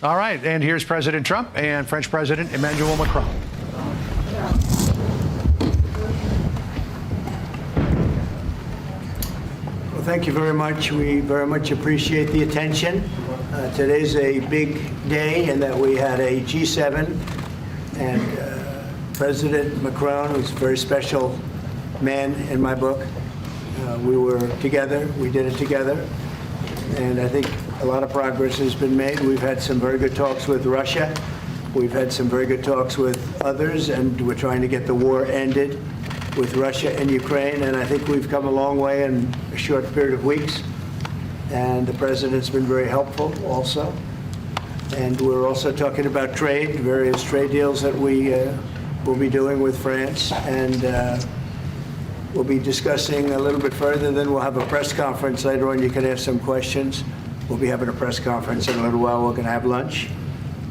All right, and here's President Trump and French President Emmanuel Macron. Well, thank you very much. We very much appreciate the attention. Today's a big day in that we had a G7, and President Macron was a very special man in my book. We were together. We did it together. And I think a lot of progress has been made. We've had some very good talks with Russia. We've had some very good talks with others, and we're trying to get the war ended with Russia and Ukraine. And I think we've come a long way in a short period of weeks. And the president's been very helpful also. And we're also talking about trade, various trade deals that we will be doing with France. And we'll be discussing a little bit further. Then we'll have a press conference later on. You can ask some questions. We'll be having a press conference in a little while. We're going to have lunch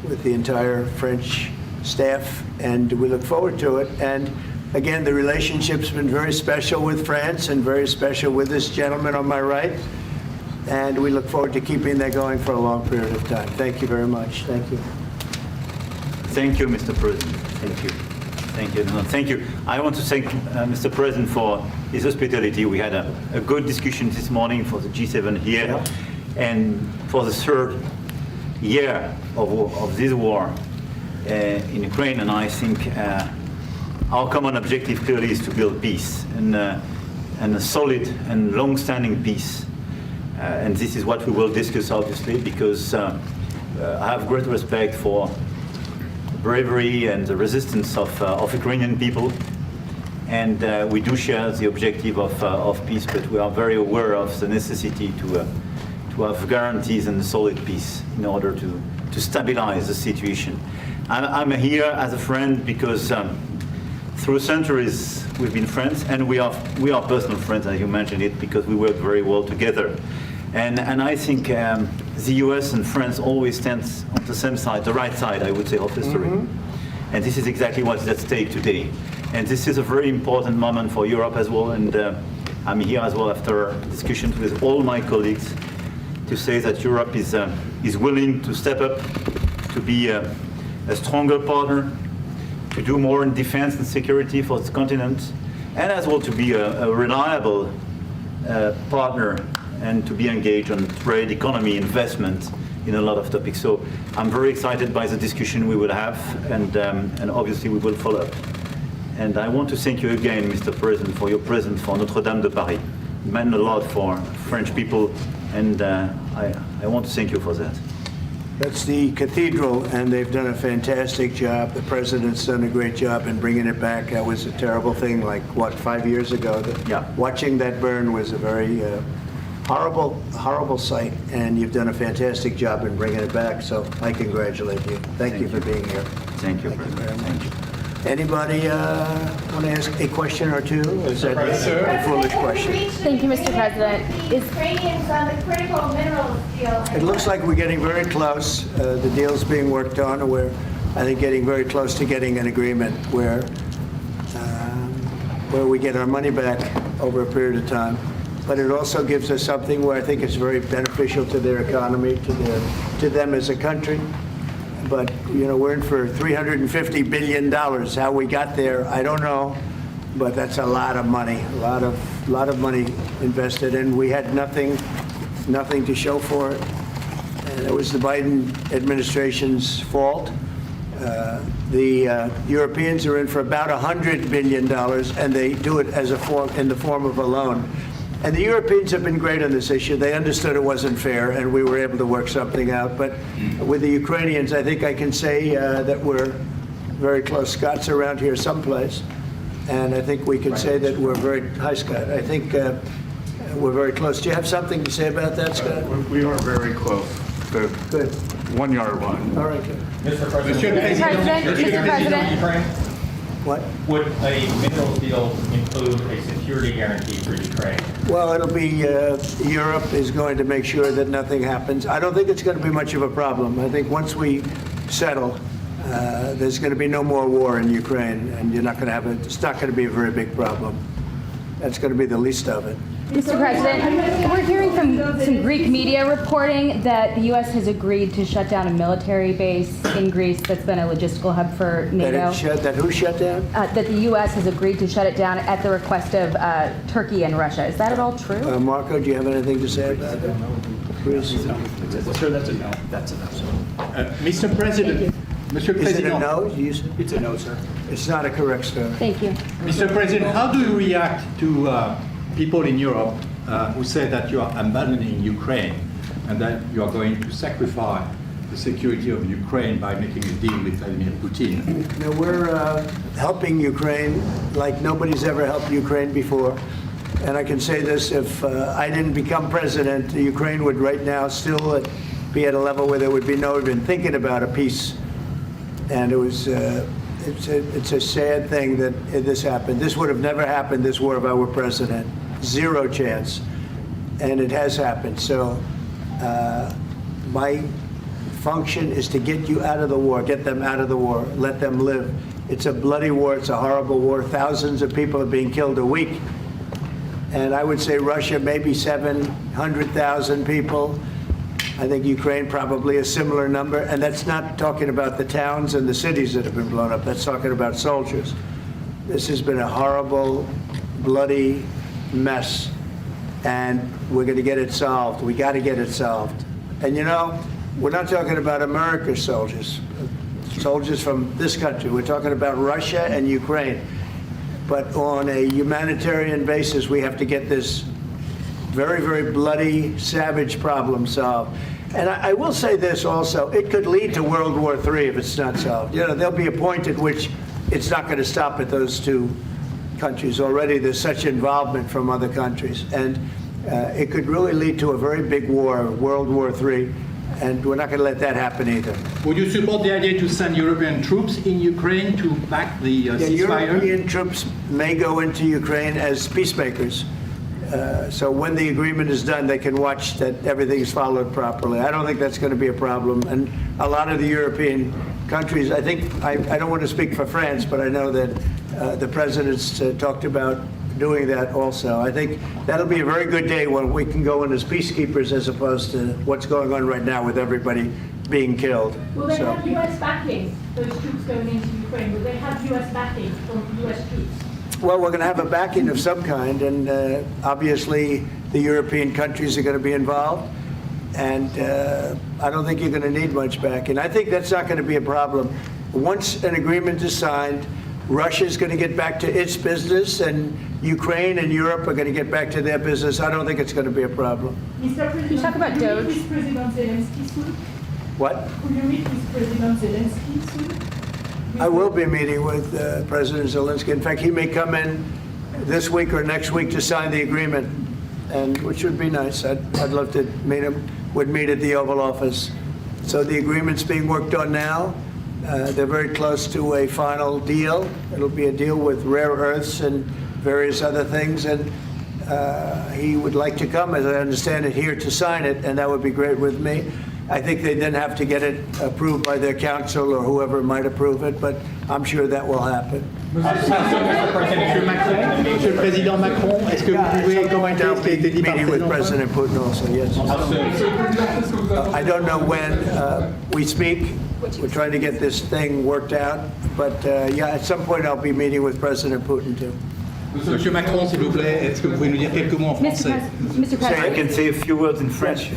with the entire French staff, and we look forward to it. And again, the relationship's been very special with France and very special with this gentleman on my right. And we look forward to keeping that going for a long period of time. Thank you very much. Thank you. Thank you, Mr. President. Thank you. Thank you. No, thank you. I want to thank Mr. President for his hospitality. We had a good discussion this morning for the G7 here. Yeah. And for the third year of this war in Ukraine. And I think our common objective clearly is to build peace, and a solid and long-standing peace. And this is what we will discuss, obviously, because I have great respect for the bravery and the resistance of Ukrainian people. And we do share the objective of peace, but we are very aware of the necessity to have guarantees and solid peace in order to stabilize the situation. I'm here as a friend because through centuries we've been friends, and we are personal friends, as you mentioned it, because we work very well together. And I think the US and France always stand on the same side, the right side, I would say, of history. Mm-hmm. And this is exactly what is at stake today. And this is a very important moment for Europe as well. And I'm here as well after discussions with all my colleagues to say that Europe is willing to step up, to be a stronger partner, to do more in defense and security for the continent, and as well to be a reliable partner and to be engaged on trade, economy, investment in a lot of topics. So I'm very excited by the discussion we will have, and obviously we will follow up. And I want to thank you again, Mr. President, for your presence for Notre-Dame de Paris. It meant a lot for French people, and I want to thank you for that. That's the cathedral, and they've done a fantastic job. The president's done a great job in bringing it back. That was a terrible thing, like, what, 5 years ago? Yeah. Watching that burn was a very horrible sight, and you've done a fantastic job in bringing it back, so I congratulate you. Thank you for being here. Thank you. Thank you very much. Anybody want to ask a question or two? Is that a foolish question? Thank you, Mr. President. The Ukrainians on the critical minerals deal. It looks like we're getting very close. The deal's being worked on, and we're, I think, getting very close to getting an agreement where we get our money back over a period of time. But it also gives us something where I think it's very beneficial to their economy, to them as a country. But, you know, we're in for $350 billion. How we got there, I don't know. But that's a lot of money, a lot of money invested, and we had nothing to show for it. And it was the Biden administration's fault. The Europeans are in for about $100 billion, and they do it as in the form of a loan. And the Europeans have been great on this issue. They understood it wasn't fair, and we were able to work something out. But with the Ukrainians, I think I can say that we're very close. Scott's around here someplace, and I think we can say that we're very, hi Scott, I think we're very close. Do you have something to say about that, Scott? We are very close. The Good. 1 yard line. All right, good. Mr. President, Mr. President. Ukraine? What? Would a minerals deal include a security guarantee for Ukraine? Well, it'll be, Europe is going to make sure that nothing happens. I don't think it's going to be much of a problem. I think once we settle, there's going to be no more war in Ukraine, and you're not going to have it's not going to be a very big problem. That's going to be the least of it. Mr. President, we're hearing from some Greek media reporting that the U.S. has agreed to shut down a military base in Greece that's been a logistical hub for NATO. That who shut down? That the U.S. has agreed to shut it down at the request of Turkey and Russia. Is that at all true? Marco, do you have anything to say about it? Chris? Sir, that's a no. That's a no, sir. Mr. President. Mr. Is it a President. no? It's a no, sir. It's not a correct story. Thank you. Mr. President, how do you react to people in Europe who say that you are abandoning Ukraine and that you are going to sacrifice the security of Ukraine by making a deal with Vladimir Putin? No, we're helping Ukraine like nobody's ever helped Ukraine before. And I can say this, if I didn't become president, Ukraine would right now still be at a level where there would be no even thinking about a peace. And it was, it's a sad thing that this happened. This would have never happened, this war, if I were president. Zero chance. And it has happened. So my function is to get you out of the war, get them out of the war, let them live. It's a bloody war, it's a horrible war. Thousands of people are being killed a week. And I would say Russia, maybe 700,000 people. I think Ukraine probably a similar number. And that's not talking about the towns and the cities that have been blown up. That's talking about soldiers. This has been a horrible, bloody mess. And we're going to get it solved. We got to get it solved. And you know, we're not talking about America's soldiers, soldiers from this country. We're talking about Russia and Ukraine. But on a humanitarian basis, we have to get this very, very bloody, savage problem solved. And I will say this also, it could lead to World War III if it's not solved. You know, there'll be a point at which it's not going to stop at those two countries. Already there's such involvement from other countries. And it could really lead to a very big war, World War III. And we're not going to let that happen either. Would you support the idea to send European troops in Ukraine to back the ceasefire? European troops may go into Ukraine as peacemakers. So when the agreement is done, they can watch that everything's followed properly. I don't think that's going to be a problem. And a lot of the European countries, I think, I don't want to speak for France, but I know that the presidents talked about doing that also. I think that'll be a very good day when we can go in as peacekeepers as opposed to what's going on right now with everybody being killed. Will they have U.S. backing, those troops going into Ukraine? Will they have U.S. backing from U.S. troops? Well, we're going to have a backing of some kind, and obviously the European countries are going to be involved, and I don't think you're going to need much backing. I think that's not going to be a problem. Once an agreement is signed, Russia's going to get back to its business, and Ukraine and Europe are going to get back to their business. I don't think it's going to be a problem. Mr. President, you talk about will you Doge? meet with President Zelensky soon? What? Will you meet with President Zelensky soon? I will be meeting with President Zelensky. In fact, he may come in this week or next week to sign the agreement, and which would be nice. I'd love to meet him. Would meet at the Oval Office. So the agreement's being worked on now. They're very close to a final deal. It'll be a deal with rare earths and various other things, and he would like to come, as I understand it, here to sign it, and that would be great with me. I think they then have to get it approved by their council or whoever might approve it, but I'm sure that will happen. Monsieur le Président Macron, est-ce que vous pouvez commenter ce qui a été dit par le Meeting with président President Putin also, yes. I don't know when we speak. We're trying to get this thing worked out, but yeah, at some point I'll be meeting with President Putin too. Monsieur Macron, s'il vous plaît, est-ce que vous pouvez nous dire quelques mots en français? Mr. I President. can say a few words in French.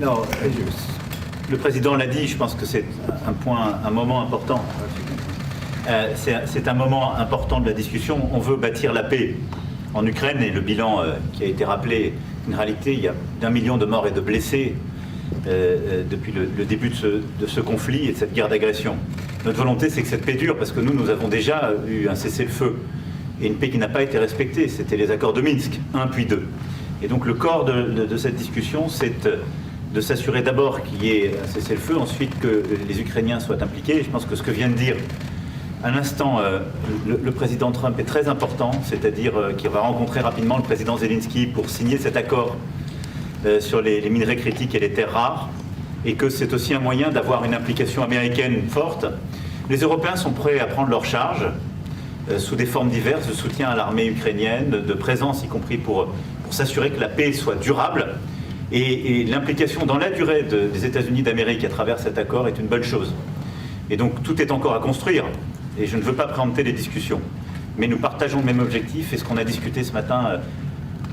No, le président l'a dit, je pense que c'est un moment important. C'est un moment important de la discussion. On veut bâtir la paix en Ukraine et le bilan qui a été rappelé, une réalité, il y a d'1 million de morts et de blessés depuis le début de ce conflit et de cette guerre d'agression. Notre volonté, c'est que cette paix dure, parce que nous avons déjà eu un cessez-le-feu et une paix qui n'a pas été respectée. C'était les accords de Minsk, 1 puis 2. Et donc le corps de cette discussion, c'est de s'assurer d'abord qu'il y ait un cessez-le-feu, ensuite que les Ukrainiens soient impliqués. Et je pense que ce que vient de dire à l'instant le président Trump est très important, c'est-à-dire qu'il va rencontrer rapidement le président Zelensky pour signer cet accord sur les minerais critiques et les terres rares, et que c'est aussi un moyen d'avoir une implication américaine forte. Les Européens sont prêts à prendre leur charge sous des formes diverses de soutien à l'armée ukrainienne, de présence, y compris pour pour s'assurer que la paix soit durable. Et l'implication dans la durée des États-Unis d'Amérique à travers cet accord est une bonne chose. Et donc tout est encore à construire. Et je ne veux pas préempter les discussions. Mais nous partageons le même objectif et ce qu'on a discuté ce matin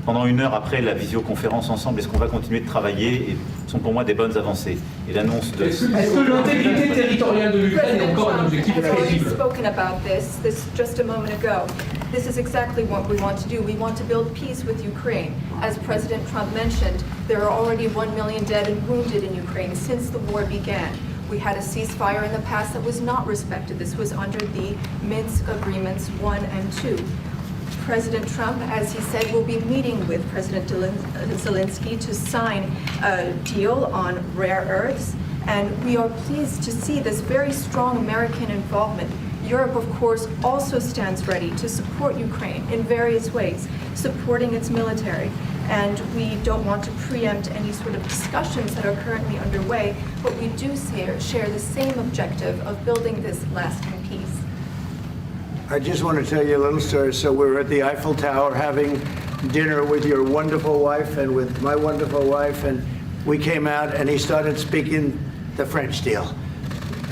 pendant 1 heure après la visioconférence ensemble et ce qu'on va continuer de travailler sont pour moi des bonnes avancées. Et l'annonce de... Est-ce que l'intégrité territoriale de l'Ukraine est encore un objectif has already crédible? spoken about this just a moment ago. This is exactly what we want to do. We want to build peace with Ukraine. As President Trump mentioned, there are already 1 million dead and wounded in Ukraine since the war began. We had a ceasefire in the past that was not respected. This was under the Minsk Agreements 1 and 2. President Trump, as he said, will be meeting with President Zelensky to sign a deal on rare earths. And we are pleased to see this very strong American involvement. Europe, of course, also stands ready to support Ukraine in various ways, supporting its military. And we don't want to preempt any sort of discussions that are currently underway, but we do share the same objective of building this lasting peace. I just want to tell you a little story. So we were at the Eiffel Tower having dinner with your wonderful wife and with my wonderful wife, and we came out and he started speaking the French deal.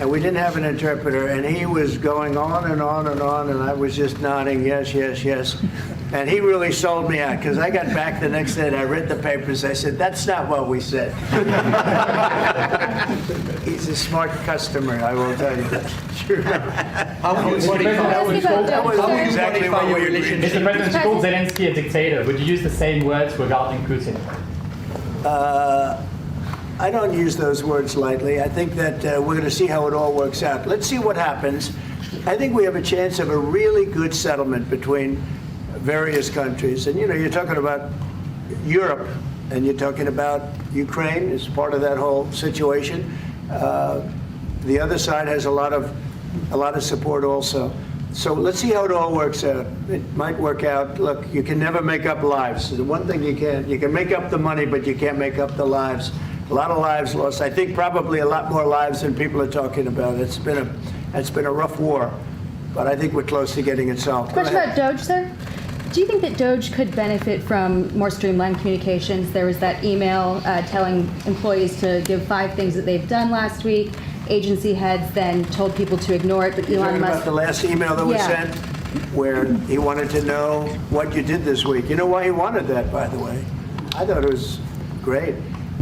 And we didn't have an interpreter, and he was going on and on and on, and I was just nodding, yes, yes, yes. And he really sold me out, because I got back the next day and I read the papers. I said, that's not what we said. He's a smart customer, I will tell you. Sure. How would you Let's give a That was Doge, exactly what we were doing. Mr. President, you called Zelensky a dictator. Would you use the same words regarding Putin? I don't use those words lightly. I think that we're going to see how it all works out. Let's see what happens. I think we have a chance of a really good settlement between various countries. And, you know, you're talking about Europe, and you're talking about Ukraine as part of that whole situation. The other side has a lot of support also. So let's see how it all works out. It might work out. Look, you can never make up lives. The one thing you can make up the money, but you can't make up the lives. A lot of lives lost. I think probably a lot more lives than people are talking about. It's been a rough war, but I think we're close to getting it solved. Question about Doge, sir. Do you think that Doge could benefit from more streamlined communications? There was that email telling employees to give 5 things that they've done last week. Agency heads then told people to ignore it, but You're Elon talking Musk... about the last email that was Yeah. sent, where he wanted to know what you did this week. You know why he wanted that, by the way? I thought it was great.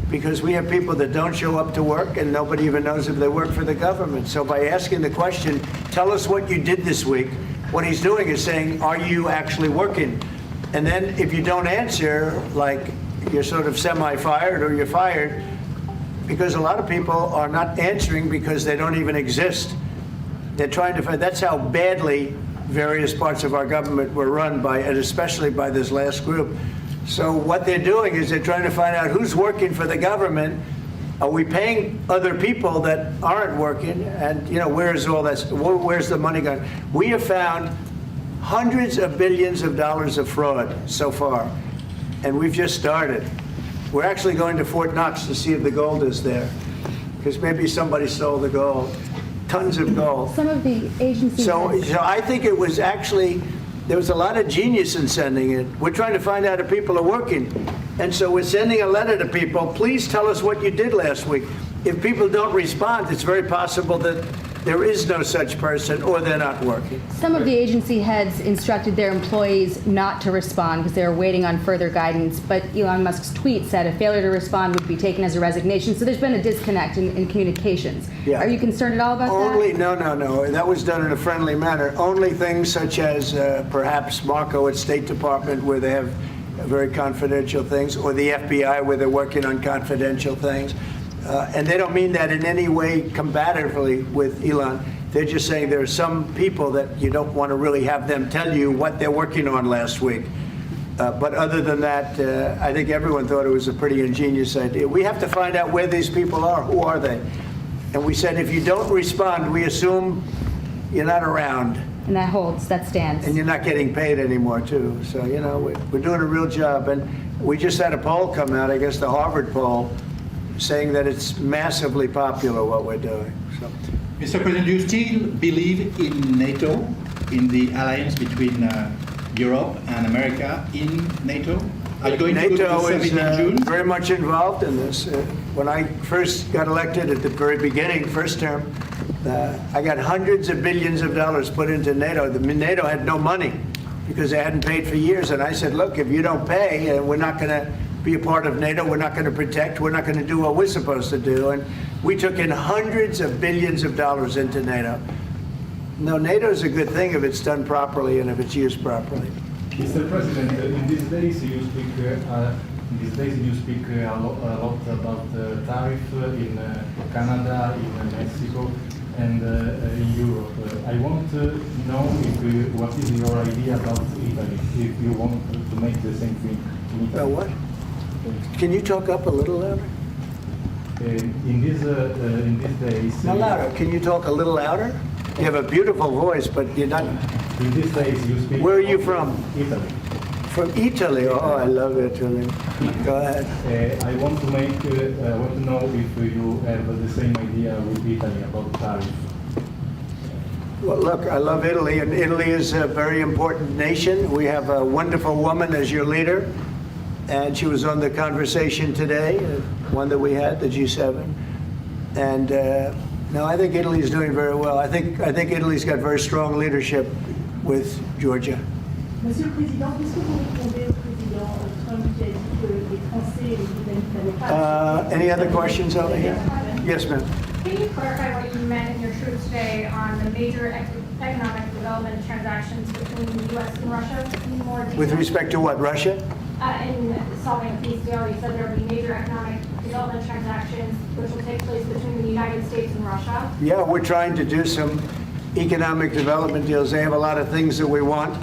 Because we have people that don't show up to work and nobody even knows if they work for the government. So by asking the question, tell us what you did this week, what he's doing is saying, are you actually working? And then if you don't answer, like you're sort of semi-fired or you're fired, because a lot of people are not answering because they don't even exist. They're trying to find, that's how badly various parts of our government were run by, and especially by this last group. So what they're doing is they're trying to find out who's working for the government. Are we paying other people that aren't working? And, you know, where's all that? Where's the money going? We have found hundreds of billions of dollars of fraud so far, and we've just started. We're actually going to Fort Knox to see if the gold is there, because maybe somebody stole the gold. Tons of gold. Some of the agencies... So I think it was actually, there was a lot of genius in sending it. We're trying to find out if people are working. And so we're sending a letter to people, please tell us what you did last week. If people don't respond, it's very possible that there is no such person or they're not working. Some of the agency heads instructed their employees not to respond because they were waiting on further guidance, but Elon Musk's tweet said a failure to respond would be taken as a resignation. So there's been a disconnect in communications. Yeah. Are you concerned at all about that? No. That was done in a friendly manner. Only things such as perhaps Marco at State Department, where they have very confidential things, or the FBI, where they're working on confidential things. And they don't mean that in any way combatively with Elon. They're just saying there are some people that you don't want to really have them tell you what they're working on last week. But other than that, I think everyone thought it was a pretty ingenious idea. We have to find out where these people are. Who are they? And we said, if you don't respond, we assume you're not around. And that holds, that stands. And you're not getting paid anymore, too. So, you know, we're doing a real job. And we just had a poll come out, I guess the Harvard poll, saying that it's massively popular what we're doing. So. Mr. President, do you still believe in NATO, in the alliance between Europe and America in NATO? Are you going to go to the NATO summit is in June? very much involved in this. When I first got elected at the very beginning, first term, I got hundreds of billions of dollars put into NATO. NATO had no money because they hadn't paid for years. And I said, look, if you don't pay, we're not going to be a part of NATO. We're not going to protect. We're not going to do what we're supposed to do. And we took in hundreds of billions of dollars into NATO. No, NATO is a good thing if it's done properly and if it's used properly. Mr. President, in these days you speak a lot about the tariff in Canada, in Mexico, and in Europe. I want to know what is your idea about Italy, if you want to make the same thing in Italy. About what? Can you talk up a little louder? In these days... No, louder. Can you talk a little louder? You have a beautiful voice, but you're not... In these days you speak... Where are you from? Italy. From Italy? Oh, I love Italy. Go ahead. I want to know if you have the same idea with Italy about tariff. Well, look, I love Italy, and Italy is a very important nation. We have a wonderful woman as your leader, and she was on the conversation today, one that we had, the G7. And no, I think Italy is doing very well. I think Italy's got very strong leadership with Georgia. Monsieur le Président, qu'est-ce que vous répondez au président Trump qui a dit que les Français et les Britanniques n'avaient pas... Any other questions over here? Yes, ma'am. Can you clarify what you meant in your truth today on the major economic development transactions between the U.S. and Russia? In more detail? With respect to what, Russia? In solving a peace deal, you said there will be major economic development transactions which will take place between the United States and Russia. Yeah, we're trying to do some economic development deals. They have a lot of things that we want,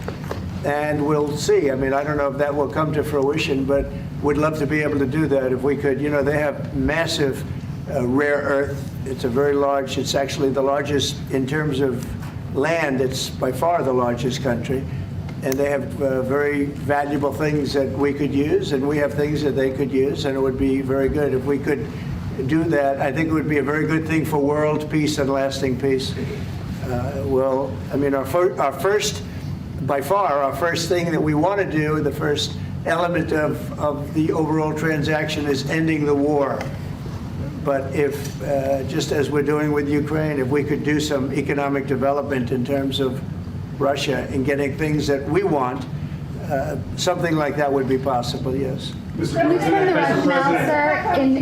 and we'll see. I mean, I don't know if that will come to fruition, but we'd love to be able to do that if we could. You know, they have massive rare earth. It's a very large, it's actually the largest in terms of land. It's by far the largest country. And they have very valuable things that we could use, and we have things that they could use, and it would be very good if we could do that. I think it would be a very good thing for world peace and lasting peace. Well, I mean, our first, by far, our first thing that we want to do, the first element of the overall transaction is ending the war. But if, just as we're doing with Ukraine, if we could do some economic development in terms of Russia and getting things that we want, something like that would be possible, yes. Can you explain the rationale, sir, in the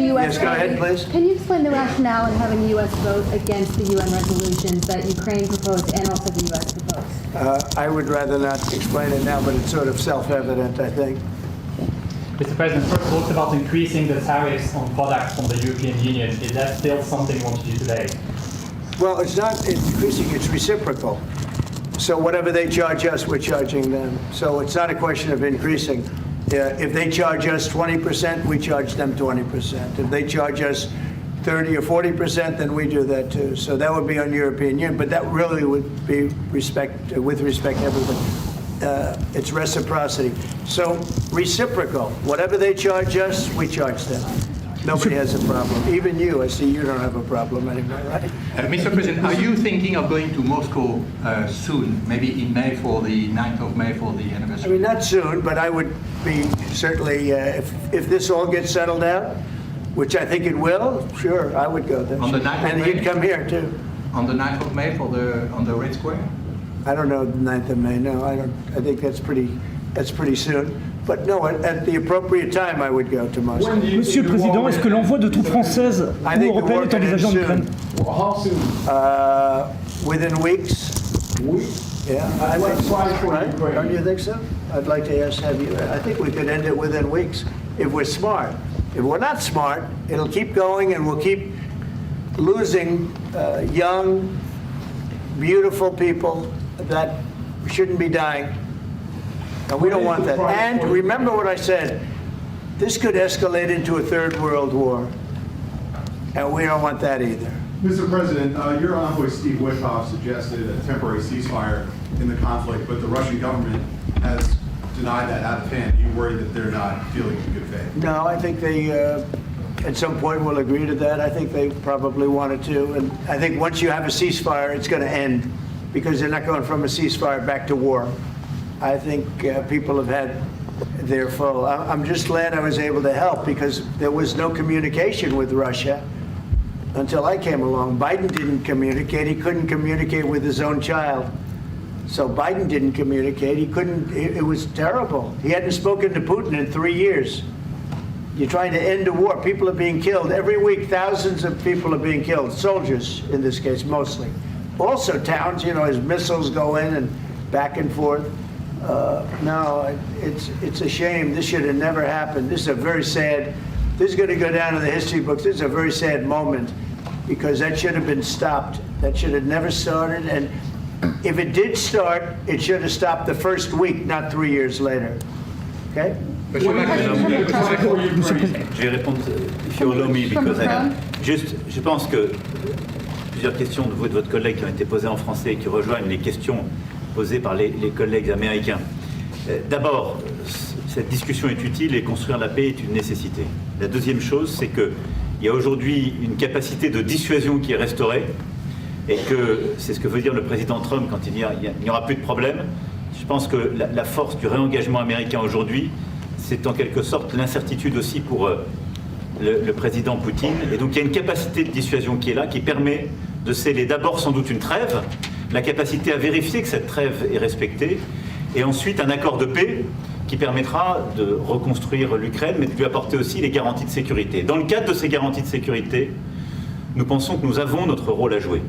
U.S. Yes, go ahead, please. Can you explain the rationale in having the U.S. vote against the UN resolutions that Ukraine proposed and also the U.S. proposed? I would rather not explain it now, but it's sort of self-evident, I think. Mr. President, first talked about increasing the tariffs on products from the European Union. Is that still something you want to do today? Well, it's not increasing, it's reciprocal. So whatever they charge us, we're charging them. So it's not a question of increasing. If they charge us 20%, we charge them 20%. If they charge us 30 or 40%, then we do that too. So that would be on European Union, but that really would be with respect to everybody. It's reciprocity. So reciprocal. Whatever they charge us, we charge them. Nobody has a problem. Even you, I see you don't have a problem anymore, right? Mr. President, are you thinking of going to Moscow soon, maybe in May for the 9th of May for the I anniversary? mean, not soon, but I would be certainly, if this all gets settled out, which I think it will, sure, I would go there. On the 9th of And May? you'd come here too. On the 9th of May on the Red Square? I don't know, the 9th of May, no, I don't, I think that's pretty soon. But no, at the appropriate time, I would go to Moscow. Monsieur le Président, est-ce que l'envoi de troupes françaises I ou think we're européennes est working it envisagé en Ukraine? soon. How soon? Within weeks. Yeah, I think so, right? Don't you think so? I'd like to have you, I think we could end it within weeks if we're smart. If we're not smart, it'll keep going and we'll keep losing young, beautiful people that shouldn't be dying. And we don't want that. And remember what I said, this could escalate into a third world war. And we don't want that either. Mr. President, your envoy Steve Witkoff suggested a temporary ceasefire in the conflict, but the Russian government has denied that out of hand. You worry that they're not feeling in good faith? No, I think they, at some point, will agree to that. I think they probably wanted to. And I think once you have a ceasefire, it's going to end because they're not going from a ceasefire back to war. I think people have had they're full. I'm just glad I was able to help because there was no communication with Russia until I came along. Biden didn't communicate. He couldn't communicate with his own child. So Biden didn't communicate. He couldn't. It was terrible. He hadn't spoken to Putin in 3 years. You're trying to end a war. People are being killed. Every week, thousands of people are being killed. Soldiers, in this case, mostly. Also towns, as missiles go in and back and forth. No, it's a shame. This should have never happened. This is a very sad, this is going to go down in the history books. This is a very sad moment because that should have been stopped. That should have never started. And if it did start, it should have stopped the first week, not 3 years later. Okay? Je vais répondre, if you allow me, because je pense que plusieurs questions de vous et de votre collègue qui ont été posées en français et qui rejoignent les questions posées par les collègues américains. D'abord, cette discussion est utile et construire la paix est une nécessité. La deuxième chose, c'est qu'il y a aujourd'hui une capacité de dissuasion qui est restaurée et que c'est ce que veut dire le président Trump quand il dit qu'il n'y aura plus de problème. Je pense que la force du réengagement américain aujourd'hui, c'est en quelque sorte l'incertitude aussi pour le président Poutine. Et donc il y a une capacité de dissuasion qui est là, qui permet de sceller d'abord sans doute une trêve, la capacité à vérifier que cette trêve est respectée, et ensuite un accord de paix qui permettra de reconstruire l'Ukraine, mais de lui apporter aussi les garanties de sécurité. Dans le cadre de ces garanties de sécurité, nous pensons que nous avons notre rôle à jouer.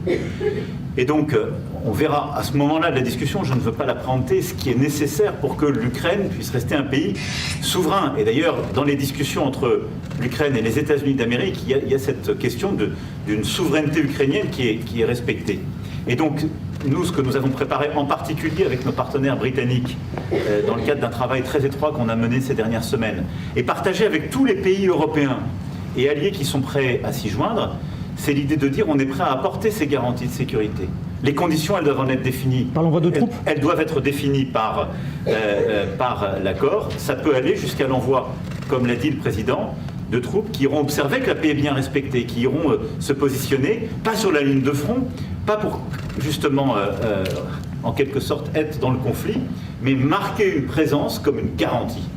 Et donc, on verra à ce moment-là de la discussion, je ne veux pas la préempter, ce qui est nécessaire pour que l'Ukraine puisse rester un pays souverain. Et d'ailleurs, dans les discussions entre l'Ukraine et les États-Unis d'Amérique, il y a cette question d'une souveraineté ukrainienne qui est respectée. Et donc, nous, ce que nous avons préparé en particulier avec nos partenaires britanniques, dans le cadre d'un travail très étroit qu'on a mené ces dernières semaines, et partagé avec tous les pays européens et alliés qui sont prêts à s'y joindre, c'est l'idée de dire on est prêt à apporter ces garanties de sécurité. Les conditions, elles doivent en être définies. Par l'envoi de troupes. Elles doivent être définies par l'accord. Ça peut aller jusqu'à l'envoi, comme l'a dit le président, de troupes qui iront observer que la paix est bien respectée, qui iront se positionner, pas sur la ligne de front, pas pour justement, en quelque sorte, être dans le conflit, mais marquer une présence comme une garantie.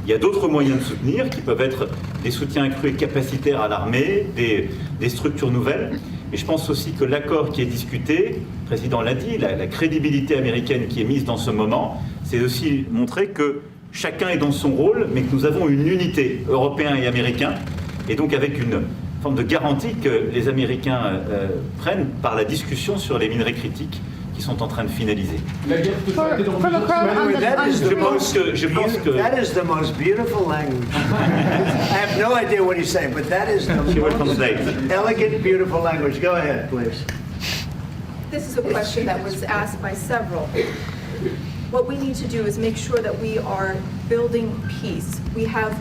Il y a d'autres moyens de soutenir qui peuvent être des soutiens accrus et capacitaires à l'armée, des structures nouvelles. Et je pense aussi que l'accord qui est discuté, le président l'a dit, la crédibilité américaine qui est mise dans ce moment, c'est aussi montrer que chacun est dans son rôle, mais que nous avons une unité, Européens et Américains, et donc avec une forme de garantie que les Américains prennent par la discussion sur les minerais critiques qui sont en train de finaliser. That is the most beautiful language. I have no idea what he's saying, but that is the most elegant, beautiful language. Go ahead, please. This is a question that was asked by several. What we need to do is make sure that we are building peace. We have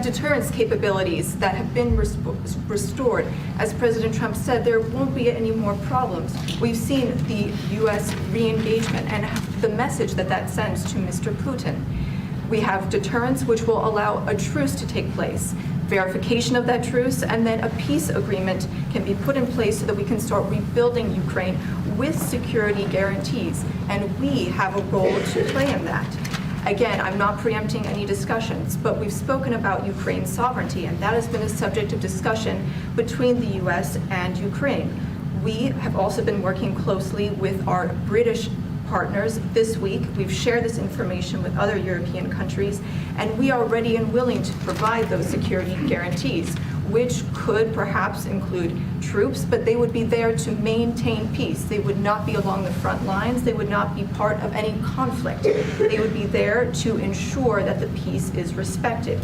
deterrence capabilities that have been restored. As President Trump said, there won't be any more problems. We've seen the U.S. re-engagement and the message that sends to Mr. Putin. We have deterrence, which will allow a truce to take place, verification of that truce, and then a peace agreement can be put in place so that we can start rebuilding Ukraine with security guarantees. And we have a role to play in that. Again, I'm not preempting any discussions, but we've spoken about Ukraine's sovereignty, and that has been a subject of discussion between the U.S. and Ukraine. We have also been working closely with our British partners this week. We've shared this information with other European countries, and we are ready and willing to provide those security guarantees, which could perhaps include troops, but they would be there to maintain peace. They would not be along the front lines. They would not be part of any conflict. They would be there to ensure that the peace is respected.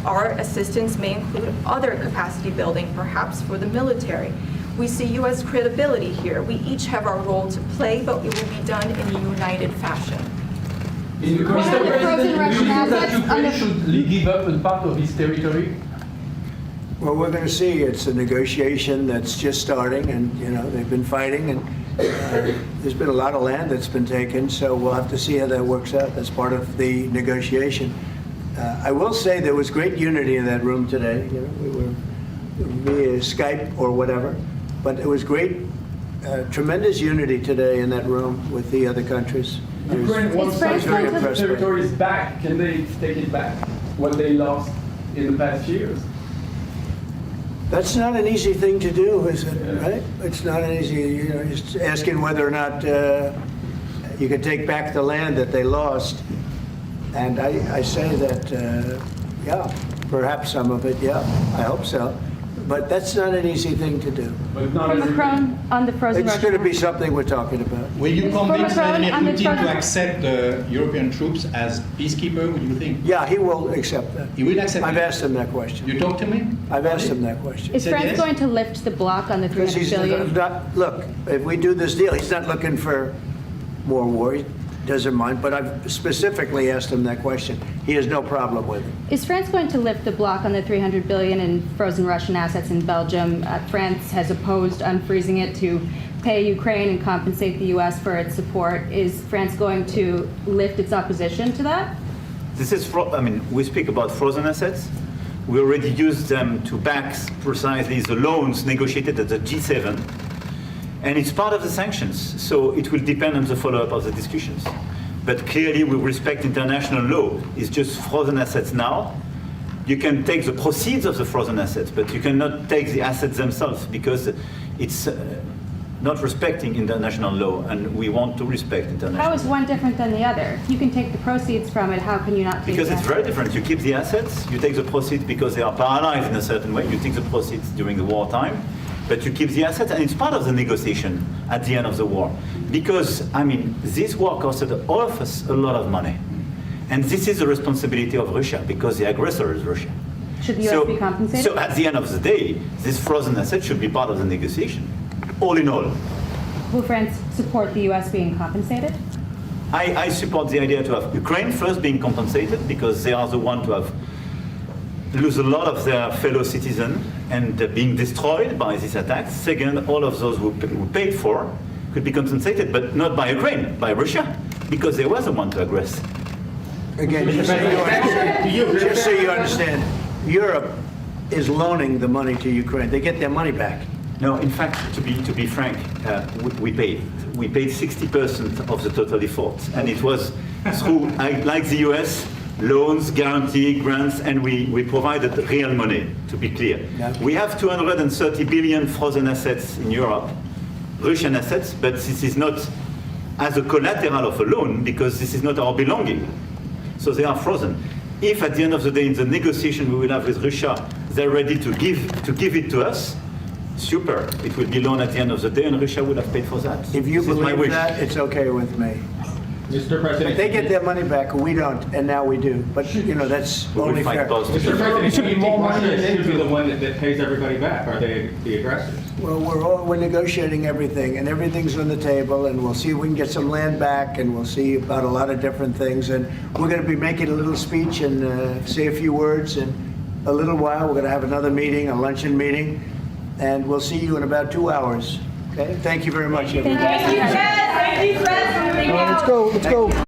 Our assistance may include other capacity building, perhaps for the military. We see U.S. credibility here. We each have our role to play, but it will be done in a united fashion. Mr. President, do you think that Ukraine should give up a part of its territory? Well, we're going to see. It's a negotiation that's just starting, and they've been fighting, and there's been a lot of land that's been taken. So we'll have to see how that works out. That's part of the negotiation. I will say there was great unity in that room today. We were via Skype or whatever, but it was great, tremendous unity today in that room with the other countries. Ukraine wants France some going to- territories back. Can they take it back? What they lost in the past years? That's not an easy thing to do, is it? Right? It's not an easy, you know, just asking whether or not you could take back the land that they lost. And I say that, yeah, perhaps some of it, yeah, I hope so. But that's not an easy thing to do. But not For as Macron on the frozen It's Russian going to be something we're talking about. Will you For convince Macron, Vladimir I'm the Putin to president. accept the European troops as peacekeeper, what do you think? Yeah, he will accept that. He will accept I've it? asked him that question. You talk to him? I've asked him that question. Is said France yes? going to lift the block on the Because 300 he's billion? not, look, if we do this deal, he's not looking for more war. He doesn't mind, but I've specifically asked him that question. He has no problem with it. Is France going to lift the block on the 300 billion in frozen Russian assets in Belgium? France has opposed unfreezing it to pay Ukraine and compensate the U.S. for its support. Is France going to lift its opposition to that? This is, I mean, we speak about frozen assets. We already used them to back precisely the loans negotiated at the G7. And it's part of the sanctions, so it will depend on the follow-up of the discussions. But clearly, we respect international law. It's just frozen assets now. You can take the proceeds of the frozen assets, but you cannot take the assets themselves because it's not respecting international law, and we want to respect international How law. is one different than the other? You can take the proceeds from it. How can you not take Because the it's very assets? different. You keep the assets, you take the proceeds because they are paralyzed in a certain way. You take the proceeds during the wartime, but you keep the assets, and it's part of the negotiation at the end of the war. Because, I mean, this war costed all of us a lot of money. And this is the responsibility of Russia, because the aggressor is Russia. Should the U.S. be compensated? So at the end of the day, this frozen asset should be part of the negotiation, all in all. Will France support the U.S. being compensated? I support the idea to have Ukraine first being compensated, because they are the one to have lose a lot of their fellow citizens and being destroyed by these attacks. Second, all of those who paid for could be compensated, but not by Ukraine, by Russia, because they were the one to aggress. Again, just so you understand, Europe is loaning the money to Ukraine. They get their money back. No, in fact, to be frank, we paid. We paid 60% of the total effort, and it was through, like the US, loans, guarantee, grants, and we provided real money, to be clear. Yeah. We have 230 billion frozen assets in Europe, Russian assets, but this is not as a collateral of a loan, because this is not our belonging. So they are frozen. If at the end of the day, in the negotiation we will have with Russia, they're ready to give it to us, super. It will be loan at the end of the day, and Russia will have paid for that. If you This is my believe wish. that, it's okay with me. Mr. President, If they get their money back, we don't, and now we do. But, you know, that's We will only fight fair. both. Mr. President, should be more money. Russia should be the one that pays everybody back. Are they the aggressors? Well, we're negotiating everything, and everything's on the table, and we'll see if we can get some land back, and we'll see about a lot of different things. And we're going to be making a little speech and say a few words. In a little while, we're going to have another meeting, a luncheon meeting, and we'll see you in about 2 hours. Okay? Thank you very much, everybody. Thank you. Thank you, President. Let's go.